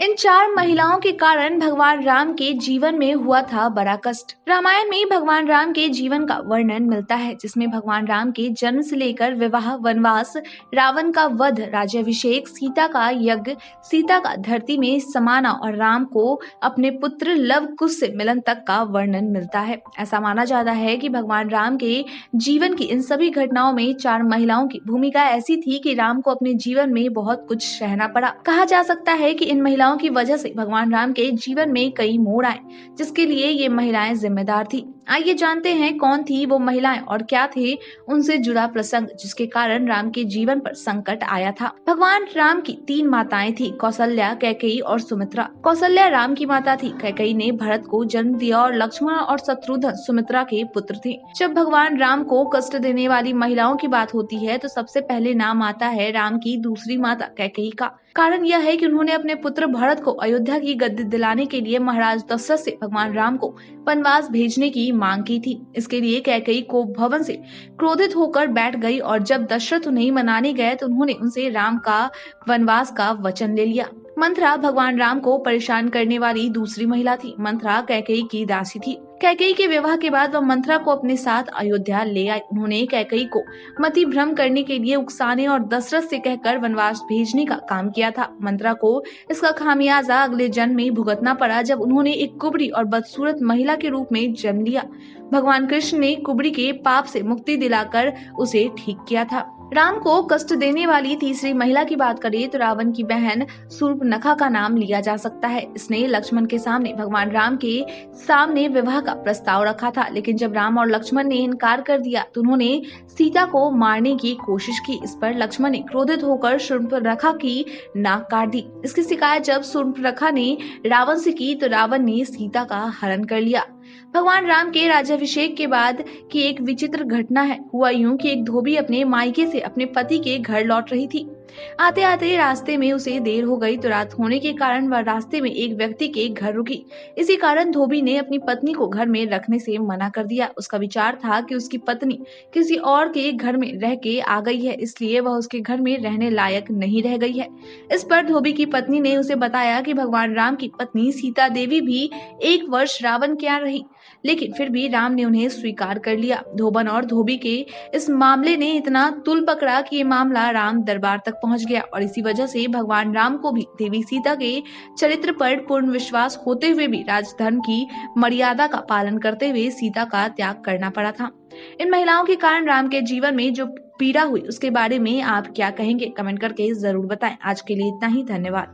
इन 4 महिलाओं के कारण भगवान राम के जीवन में हुआ था बड़ा कष्ट। रामायण में भगवान राम के जीवन का वर्णन मिलता है, जिसमें भगवान राम के जन्म से लेकर विवाह, वनवास, रावण का वध, राज्याभिषेक, सीता का यज्ञ, सीता का धरती में समाना और राम को अपने पुत्र लव कुश से मिलन तक का वर्णन मिलता है। ऐसा माना जाता है कि भगवान राम के जीवन की इन सभी घटनाओं में 4 महिलाओं की भूमिका ऐसी थी कि राम को अपने जीवन में बहुत कुछ सहना पड़ा। कहा जा सकता है कि इन महिलाओं की वजह से भगवान राम के जीवन में कई मोड़ आए, जिसके लिए ये महिलाएं जिम्मेदार थी। आइए जानते हैं कौन थी वो महिलाएं और क्या थे उनसे जुड़ा प्रसंग जिसके कारण राम के जीवन पर संकट आया था। भगवान राम की 3 माताएं थी, कौशल्या, कैकेयी और सुमित्रा। कौशल्या राम की माता थी। कैकेयी ने भरत को जन्म दिया और लक्ष्मण और शत्रुघ्न सुमित्रा के पुत्र थे। जब भगवान राम को कष्ट देने वाली महिलाओं की बात होती है तो सबसे पहले नाम आता है राम की दूसरी माता कैकेयी का। कारण यह है कि उन्होंने अपने पुत्र भरत को अयोध्या की गद्दी दिलाने के लिए महाराज दशरथ से भगवान राम को वनवास भेजने की मांग की थी। इसके लिए कैकेयी को भवन से क्रोधित होकर बैठ गई और जब दशरथ उन्हें मनाने गए तो उन्होंने उनसे राम का वनवास का वचन ले लिया। मंथरा भगवान राम को परेशान करने वाली दूसरी महिला थी। मंथरा कैकेयी की दासी थी। कैकेयी के विवाह के बाद वह मंथरा को अपने साथ अयोध्या ले आई। उन्होंने कैकेयी को मति भ्रम करने के लिए उकसाने और दशरथ से कहकर वनवास भेजने का काम किया था। मंथरा को इसका खामियाजा अगले जन्म में भुगतना पड़ा, जब उन्होंने एक कुबड़ी और बदसूरत महिला के रूप में जन्म लिया। भगवान कृष्ण ने कुबड़ी के पाप से मुक्ति दिलाकर उसे ठीक किया था। राम को कष्ट देने वाली तीसरी महिला की बात करें तो रावण की बहन शूर्पणखा का नाम लिया जा सकता है। इसने लक्ष्मण के सामने भगवान राम के सामने विवाह का प्रस्ताव रखा था, लेकिन जब राम और लक्ष्मण ने इनकार कर दिया तो उन्होंने सीता को मारने की कोशिश की। इस पर लक्ष्मण ने क्रोधित होकर शूर्पणखा की नाक काट दी। इसकी शिकायत जब शूर्पणखा ने रावण से की तो रावण ने सीता का हरण कर लिया। भगवान राम के राज्याभिषेक के बाद की एक विचित्र घटना है। हुआ यूं कि एक धोबी अपने मायके से अपने पति के घर लौट रही थी। आते आते रास्ते में उसे देर हो गई तो रात होने के कारण वह रास्ते में एक व्यक्ति के घर रुकी। इसी कारण धोबी ने अपनी पत्नी को घर में रखने से मना कर दिया। उसका विचार था कि उसकी पत्नी किसी और के घर में रह के आ गई है, इसलिए वह उसके घर में रहने लायक नहीं रह गई है। इस पर धोबी की पत्नी ने उसे बताया कि भगवान राम की पत्नी सीता देवी भी 1 वर्ष रावण के यहाँ रही, लेकिन फिर भी राम ने उन्हें स्वीकार कर लिया। धोबन और धोबी के इस मामले ने इतना तूल पकड़ा कि ये मामला राम दरबार तक पहुंच गया और इसी वजह से भगवान राम को भी देवी सीता के चरित्र पर पूर्ण विश्वास होते हुए भी राजधर्म की मर्यादा का पालन करते हुए सीता का त्याग करना पड़ा था। इन महिलाओं के कारण राम के जीवन में जो पीड़ा हुई उसके बारे में आप क्या कहेंगे? कमेंट करके जरूर बताएं। आज के लिए इतना ही, धन्यवाद।